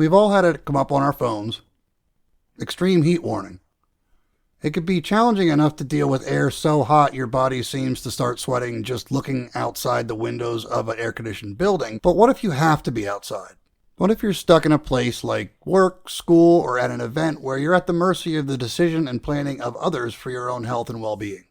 We've all had it come up on our phones. Extreme heat warning. It could be challenging enough to deal with air so hot your body seems to start sweating just looking outside the windows of an air-conditioned building. But what if you have to be outside? What if you're stuck in a place like work, school, or at an event where you're at the mercy of the decision and planning of others for your own health and well-being?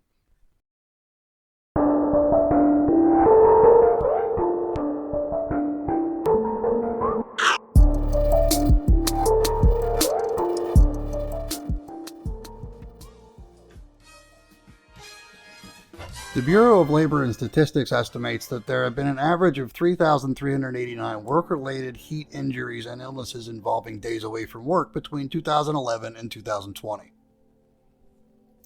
The Bureau of Labor and Statistics estimates that there have been an average of 3,389 work-related heat injuries and illnesses involving days away from work between 2011 and 2020.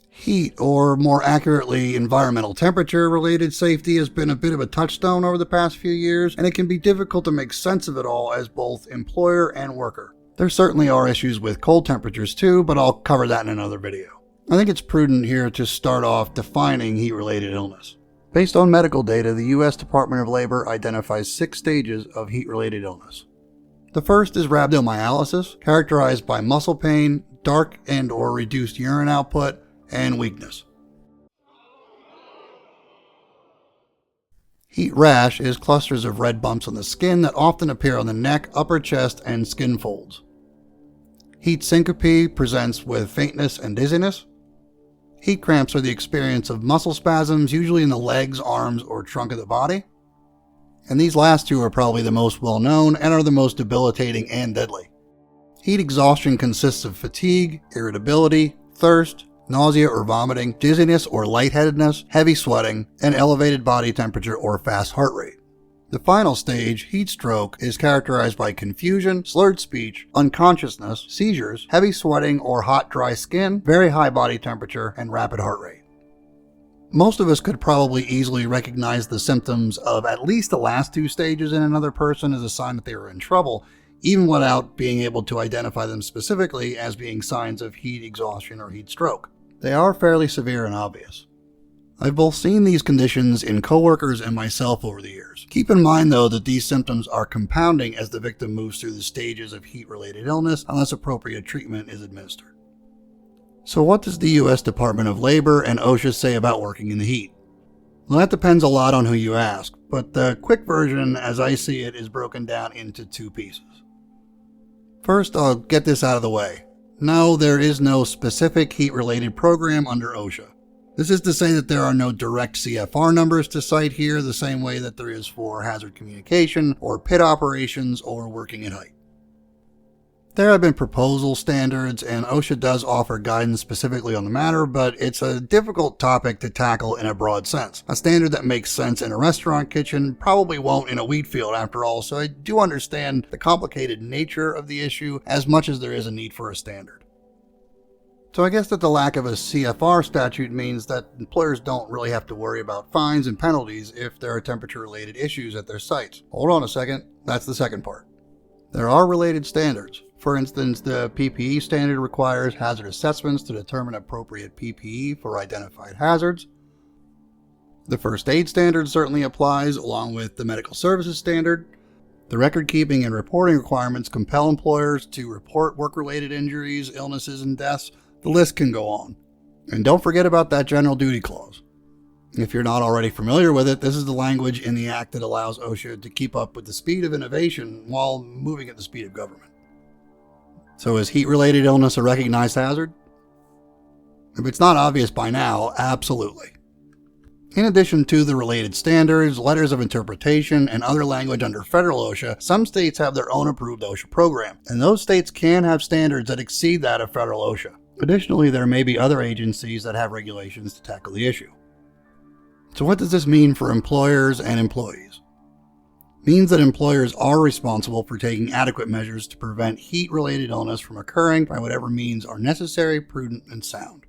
Heat, or more accurately, environmental temperature-related safety has been a bit of a touchstone over the past few years, and it can be difficult to make sense of it all as both employer and worker. There certainly are issues with cold temperatures too, but I'll cover that in another video. I think it's prudent here to start off defining heat-related illness. Based on medical data, the U.S. Department of Labor identifies 6 stages of heat-related illness. The first is rhabdomyolysis, characterized by muscle pain, dark and/or reduced urine output, and weakness. Heat rash is clusters of red bumps on the skin that often appear on the neck, upper chest, and skin folds. Heat syncope presents with faintness and dizziness. Heat cramps are the experience of muscle spasms, usually in the legs, arms, or trunk of the body. And these last two are probably the most well known and are the most debilitating and deadly. Heat exhaustion consists of fatigue, irritability, thirst, nausea or vomiting, dizziness or lightheadedness, heavy sweating, and elevated body temperature or fast heart rate. The final stage, heat stroke, is characterized by confusion, slurred speech, unconsciousness, seizures, heavy sweating or hot, dry skin, very high body temperature, and rapid heart rate. Most of us could probably easily recognize the symptoms of at least the last 2 stages in another person as a sign that they were in trouble, even without being able to identify them specifically as being signs of heat exhaustion or heat stroke. They are fairly severe and obvious. I've both seen these conditions in coworkers and myself over the years. Keep in mind though that these symptoms are compounding as the victim moves through the stages of heat-related illness unless appropriate treatment is administered. So what does the U.S. Department of Labor and OSHA say about working in the heat? Well, that depends a lot on who you ask, but the quick version as I see it is broken down into 2 pieces. First, I'll get this out of the way. No, there is no specific heat-related program under OSHA. This is to say that there are no direct CFR numbers to cite here the same way that there is for hazard communication or pit operations or working at height. There have been proposal standards and OSHA does offer guidance specifically on the matter, but it's a difficult topic to tackle in a broad sense. A standard that makes sense in a restaurant kitchen probably won't in a wheat field after all, so I do understand the complicated nature of the issue as much as there is a need for a standard. So I guess that the lack of a CFR statute means that employers don't really have to worry about fines and penalties if there are temperature-related issues at their sites. Hold on a second, that's the second part. There are related standards. For instance, the PPE standard requires hazard assessments to determine appropriate PPE for identified hazards. The first aid standard certainly applies, along with the medical services standard. The record-keeping and reporting requirements compel employers to report work-related injuries, illnesses, and deaths. The list can go on. And don't forget about that general duty clause. If you're not already familiar with it, this is the language in the Act that allows OSHA to keep up with the speed of innovation while moving at the speed of government. So is heat-related illness a recognized hazard? If it's not obvious by now, absolutely. In addition to the related standards, letters of interpretation, and other language under federal OSHA, some states have their own approved OSHA program, and those states can have standards that exceed that of federal OSHA. Additionally, there may be other agencies that have regulations to tackle the issue. So what does this mean for employers and employees? It means that employers are responsible for taking adequate measures to prevent heat-related illness from occurring by whatever means are necessary, prudent, and sound.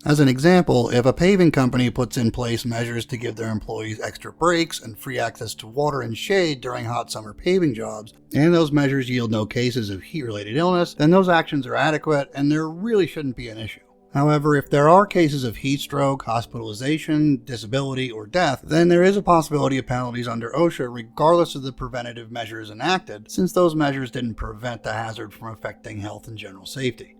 As an example, if a paving company puts in place measures to give their employees extra breaks and free access to water and shade during hot summer paving jobs, and those measures yield no cases of heat-related illness, then those actions are adequate and there really shouldn't be an issue. However, if there are cases of heat stroke, hospitalization, disability, or death, then there is a possibility of penalties under OSHA regardless of the preventative measures enacted, since those measures didn't prevent the hazard from affecting health and general safety.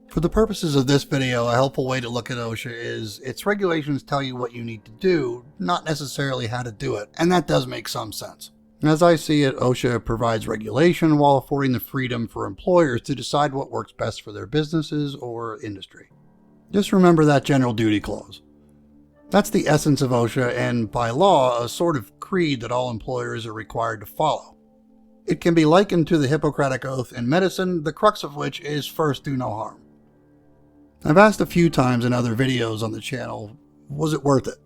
For the purposes of this video, a helpful way to look at OSHA is its regulations tell you what you need to do, not necessarily how to do it, and that does make some sense. As I see it, OSHA provides regulation while affording the freedom for employers to decide what works best for their businesses or industry. Just remember that general duty clause. That's the essence of OSHA and, by law, a sort of creed that all employers are required to follow. It can be likened to the Hippocratic Oath in medicine, the crux of which is first do no harm. I've asked a few times in other videos on the channel, was it worth it?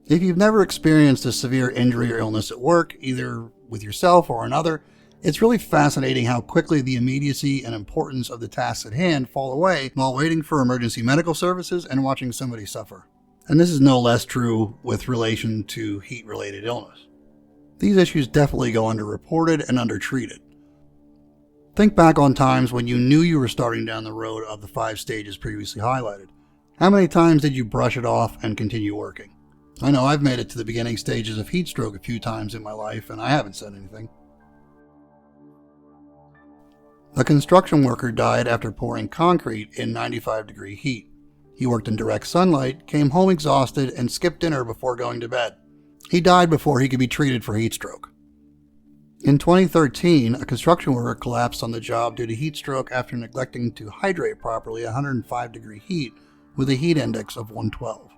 If you've never experienced a severe injury or illness at work, either with yourself or another, it's really fascinating how quickly the immediacy and importance of the tasks at hand fall away while waiting for emergency medical services and watching somebody suffer. And this is no less true with relation to heat-related illness. These issues definitely go underreported and undertreated. Think back on times when you knew you were starting down the road of the 5 stages previously highlighted. How many times did you brush it off and continue working? I know I've made it to the beginning stages of heat stroke a few times in my life, and I haven't said anything. A construction worker died after pouring concrete in 95-degree heat. He worked in direct sunlight, came home exhausted, and skipped dinner before going to bed. He died before he could be treated for heat stroke. In 2013, a construction worker collapsed on the job due to heat stroke after neglecting to hydrate properly at 105-degree heat with a heat index of 112.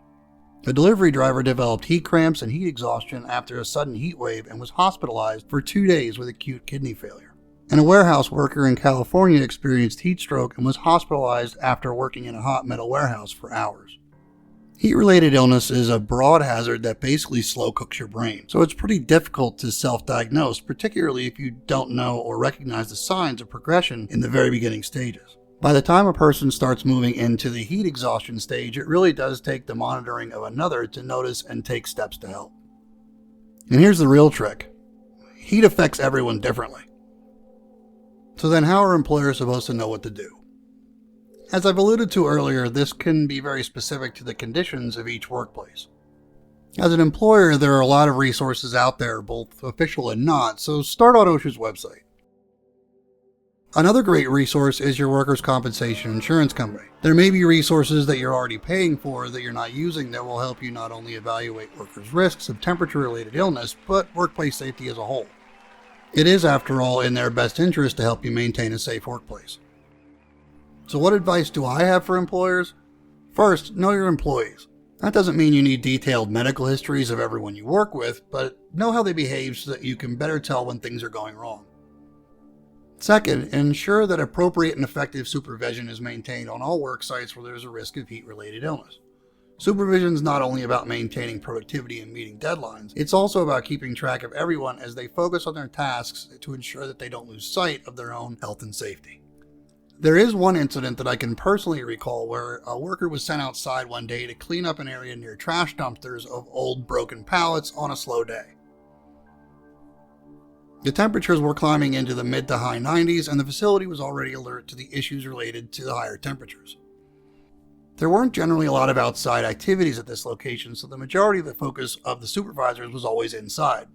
A delivery driver developed heat cramps and heat exhaustion after a sudden heat wave and was hospitalized for 2 days with acute kidney failure. And a warehouse worker in California experienced heat stroke and was hospitalized after working in a hot metal warehouse for hours. Heat-related illness is a broad hazard that basically slow cooks your brain, so it's pretty difficult to self-diagnose, particularly if you don't know or recognize the signs of progression in the very beginning stages. By the time a person starts moving into the heat exhaustion stage, it really does take the monitoring of another to notice and take steps to help. And here's the real trick. Heat affects everyone differently. So then how are employers supposed to know what to do? As I've alluded to earlier, this can be very specific to the conditions of each workplace. As an employer, there are a lot of resources out there, both official and not, so start on OSHA's website. Another great resource is your workers' compensation insurance company. There may be resources that you're already paying for that you're not using that will help you not only evaluate workers' risks of temperature-related illness, but workplace safety as a whole. It is, after all, in their best interest to help you maintain a safe workplace. So what advice do I have for employers? First, know your employees. That doesn't mean you need detailed medical histories of everyone you work with, but know how they behave so that you can better tell when things are going wrong. Second, ensure that appropriate and effective supervision is maintained on all work sites where there's a risk of heat-related illness. Supervision is not only about maintaining productivity and meeting deadlines, it's also about keeping track of everyone as they focus on their tasks to ensure that they don't lose sight of their own health and safety. There is one incident that I can personally recall where a worker was sent outside one day to clean up an area near trash dumpsters of old broken pallets on a slow day. The temperatures were climbing into the mid to high 90s, and the facility was already alert to the issues related to the higher temperatures. There weren't generally a lot of outside activities at this location, so the majority of the focus of the supervisors was always inside.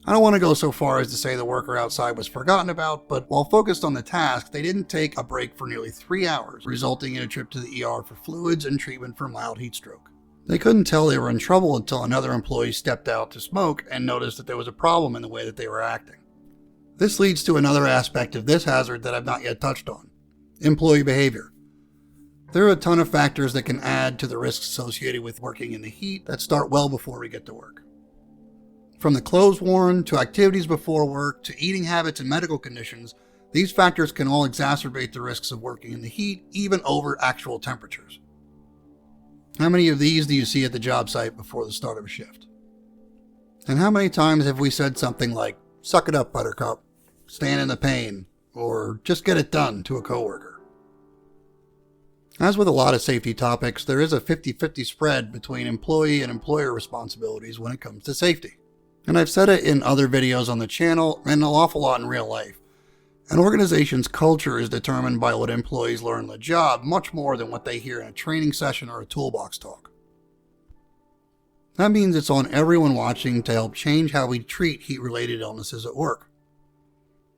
I don't want to go so far as to say the worker outside was forgotten about, but while focused on the task, they didn't take a break for nearly 3 hours, resulting in a trip to the ER for fluids and treatment for mild heat stroke. They couldn't tell they were in trouble until another employee stepped out to smoke and noticed that there was a problem in the way that they were acting. This leads to another aspect of this hazard that I've not yet touched on: employee behavior. There are a ton of factors that can add to the risks associated with working in the heat that start well before we get to work. From the clothes worn, to activities before work, to eating habits and medical conditions, these factors can all exacerbate the risks of working in the heat, even over actual temperatures. How many of these do you see at the job site before the start of a shift? And how many times have we said something like, "Suck it up, buttercup," "stand in the pain," or "just get it done" to a coworker? As with a lot of safety topics, there is a 50-50 spread between employee and employer responsibilities when it comes to safety. And I've said it in other videos on the channel and an awful lot in real life. An organization's culture is determined by what employees learn on the job, much more than what they hear in a training session or a toolbox talk. That means it's on everyone watching to help change how we treat heat-related illnesses at work.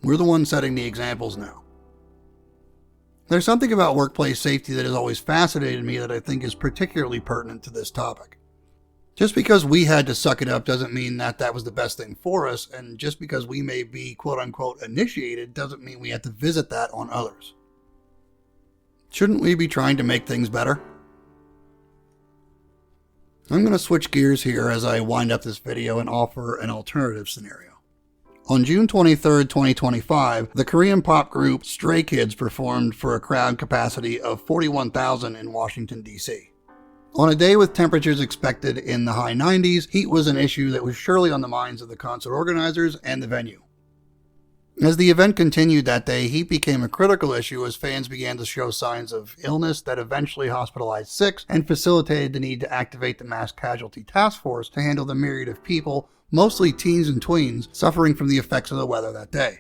We're the ones setting the examples now. There's something about workplace safety that has always fascinated me that I think is particularly pertinent to this topic. Just because we had to suck it up doesn't mean that was the best thing for us, and just because we may be quote-unquote initiated doesn't mean we have to visit that on others. Shouldn't we be trying to make things better? I'm going to switch gears here as I wind up this video and offer an alternative scenario. On June 23, 2025, the Korean pop group Stray Kids performed for a crowd capacity of 41,000 in Washington, D.C. On a day with temperatures expected in the high 90s, heat was an issue that was surely on the minds of the concert organizers and the venue. As the event continued that day, heat became a critical issue as fans began to show signs of illness that eventually hospitalized 6 and facilitated the need to activate the mass casualty task force to handle the myriad of people, mostly teens and tweens, suffering from the effects of the weather that day.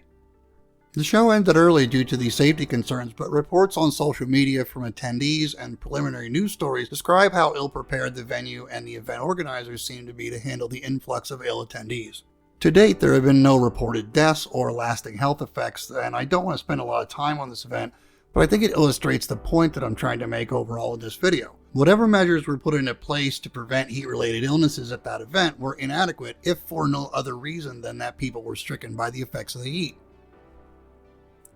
The show ended early due to these safety concerns, but reports on social media from attendees and preliminary news stories describe how ill-prepared the venue and the event organizers seemed to be to handle the influx of ill attendees. To date, there have been no reported deaths or lasting health effects, and I don't want to spend a lot of time on this event, but I think it illustrates the point that I'm trying to make overall in this video. Whatever measures were put into place to prevent heat-related illnesses at that event were inadequate, if for no other reason than that people were stricken by the effects of the heat.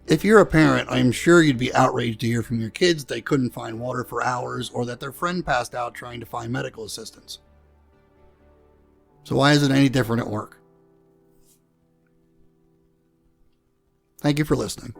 If you're a parent, I'm sure you'd be outraged to hear from your kids they couldn't find water for hours or that their friend passed out trying to find medical assistance. So why is it any different at work? Thank you for listening.